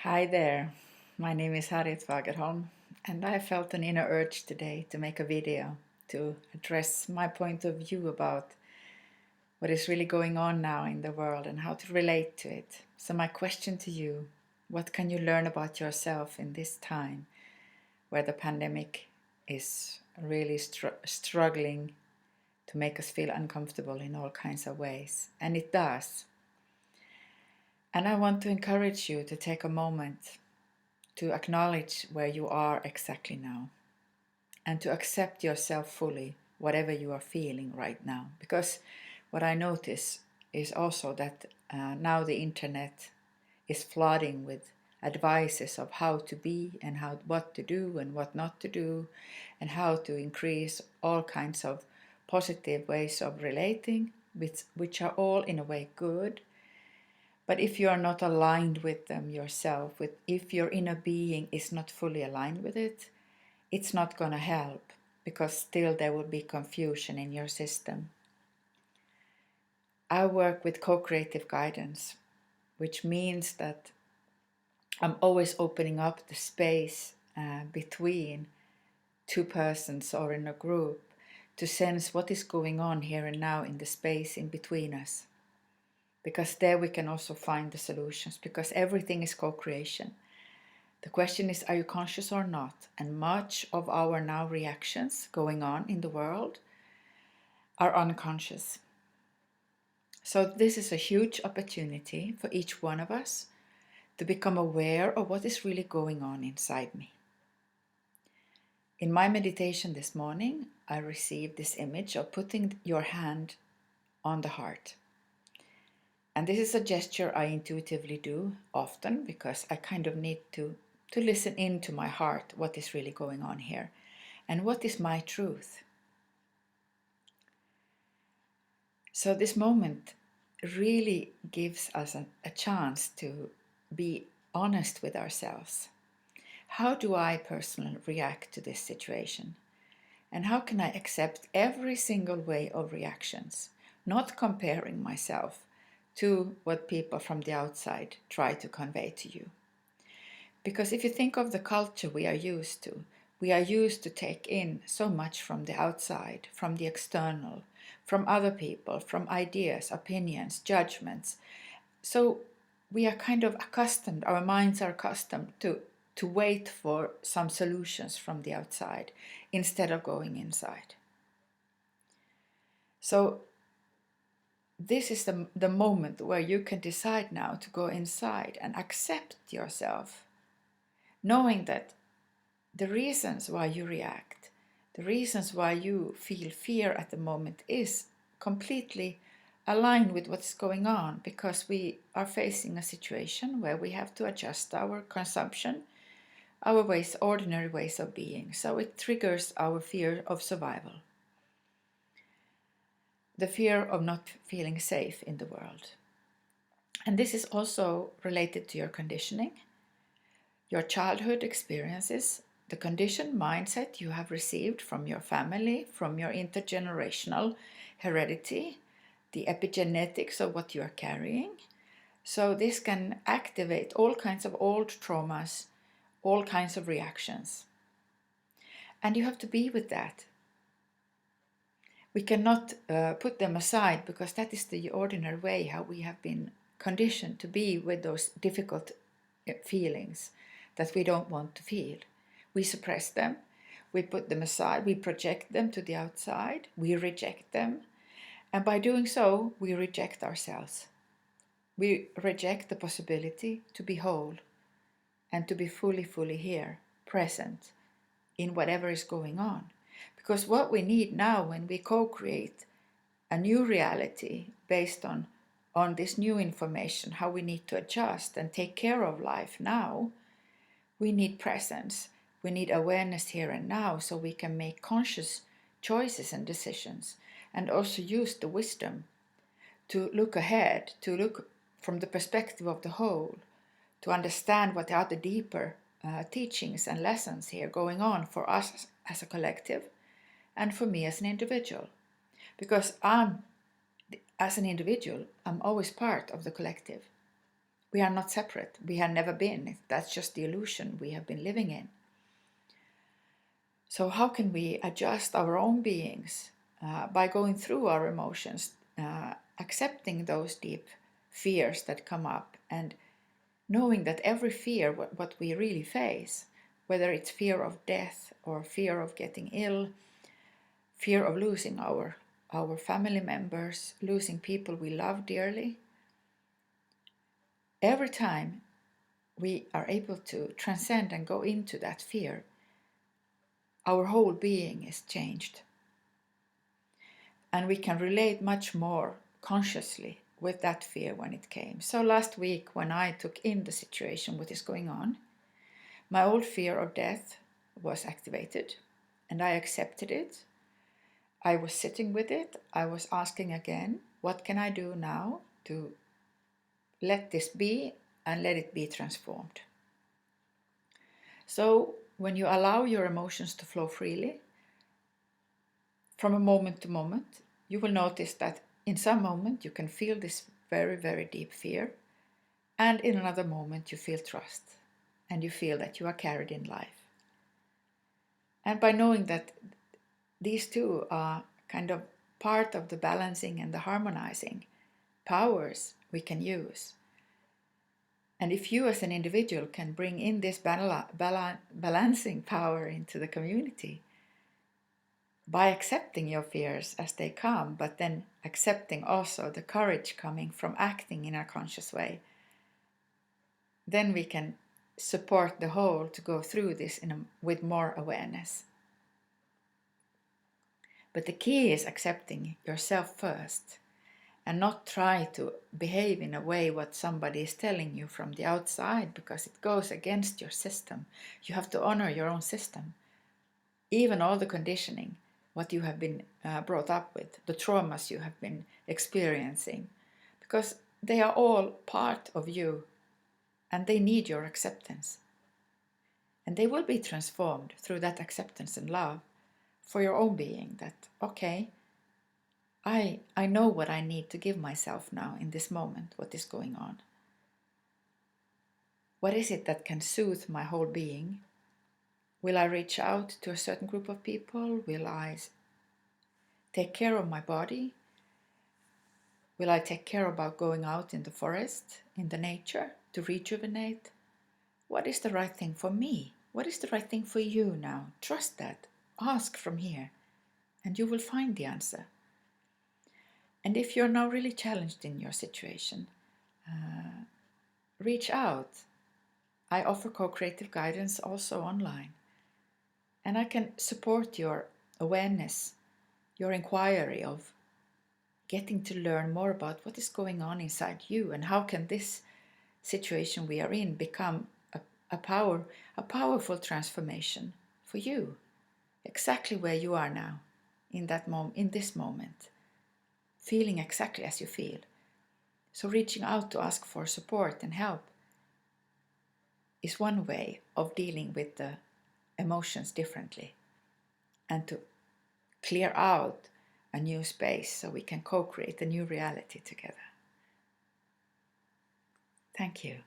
Hi there, my name is Harriet Fagerholm, and I felt an inner urge today to make a video to address my point of view about what is really going on now in the world and how to relate to it. So my question to you, what can you learn about yourself in this time where the pandemic is really struggling to make us feel uncomfortable in all kinds of ways? And it does. And I want to encourage you to take a moment to acknowledge where you are exactly now and to accept yourself fully, whatever you are feeling right now. Because what I notice is also that now the internet is flooding with advices of how to be and what to do and what not to do, and how to increase all kinds of positive ways of relating, which are all in a way good. But if you are not aligned with them yourself, if your inner being is not fully aligned with it, it's not going to help, because still there will be confusion in your system. I work with co-creative guidance, which means that I'm always opening up the space between two persons or in a group to sense what is going on here and now in the space in between us. Because there we can also find the solutions, because everything is co-creation. The question is, are you conscious or not? And much of our now reactions going on in the world are unconscious. So this is a huge opportunity for each one of us to become aware of what is really going on inside me. In my meditation this morning, I received this image of putting your hand on the heart. And this is a gesture I intuitively do often, because I kind of need to listen into my heart, what is really going on here and what is my truth. So this moment really gives us a chance to be honest with ourselves. How do I personally react to this situation? And how can I accept every single way of reactions, not comparing myself to what people from the outside try to convey to you? Because if you think of the culture we are used to take in so much from the outside, from the external, from other people, from ideas, opinions, judgments. So we are kind of accustomed, our minds are accustomed to wait for some solutions from the outside instead of going inside. So this is the moment where you can decide now to go inside and accept yourself, knowing that the reasons why you react, the reasons why you feel fear at the moment is completely aligned with what's going on, because we are facing a situation where we have to adjust our consumption, our ordinary ways of being. So it triggers our fear of survival, the fear of not feeling safe in the world. And this is also related to your conditioning, your childhood experiences, the conditioned mindset you have received from your family, from your intergenerational heredity, the epigenetics of what you are carrying. So this can activate all kinds of old traumas, all kinds of reactions. And you have to be with that. We cannot put them aside, because that is the ordinary way how we have been conditioned to be with those difficult feelings that we don't want to feel. We suppress them, we put them aside, we project them to the outside, we reject them. And by doing so, we reject ourselves. We reject the possibility to be whole and to be fully here, present in whatever is going on. Because what we need now, when we co-create a new reality based on this new information, how we need to adjust and take care of life now, we need presence. We need awareness here and now, so we can make conscious choices and decisions, and also use the wisdom to look ahead, to look from the perspective of the whole, to understand what are the deeper teachings and lessons here going on for us as a collective and for me as an individual. Because as an individual, I'm always part of the collective. We are not separate. We have never been. That's just the illusion we have been living in. So how can we adjust our own beings by going through our emotions, accepting those deep fears that come up, and knowing that every fear, what we really face, whether it's fear of death or fear of getting ill, fear of losing our family members, losing people we love dearly, every time we are able to transcend and go into that fear, our whole being is changed. And we can relate much more consciously with that fear when it came. So last week, when I took in the situation, what is going on, my old fear of death was activated, and I accepted it. I was sitting with it. I was asking again, what can I do now to let this be and let it be transformed? So when you allow your emotions to flow freely, from a moment to moment, you will notice that in some moment you can feel this very, very deep fear, and in another moment you feel trust, and you feel that you are carried in life. And by knowing that these two are kind of part of the balancing and the harmonizing powers we can use. And if you as an individual can bring in this balancing power into the community by accepting your fears as they come, but then accepting also the courage coming from acting in a conscious way, then we can support the whole to go through this with more awareness. But the key is accepting yourself first, and not try to behave in a way what somebody is telling you from the outside, because it goes against your system. You have to honor your own system. Even all the conditioning, what you have been brought up with, the traumas you have been experiencing, because they are all part of you and they need your acceptance. And they will be transformed through that acceptance and love for your own being, that, okay, I know what I need to give myself now in this moment, what is going on. What is it that can soothe my whole being? Will I reach out to a certain group of people? Will I take care of my body? Will I take care about going out in the forest, in the nature, to rejuvenate? What is the right thing for me? What is the right thing for you now? Trust that. Ask from here, and you will find the answer. And if you're now really challenged in your situation, reach out. I offer co-creative guidance also online. And I can support your awareness, your inquiry of getting to learn more about what is going on inside you, and how can this situation we are in become a powerful transformation for you, exactly where you are now, in this moment, feeling exactly as you feel. So reaching out to ask for support and help is one way of dealing with the emotions differently, and to clear out a new space so we can co-create a new reality together. Thank you.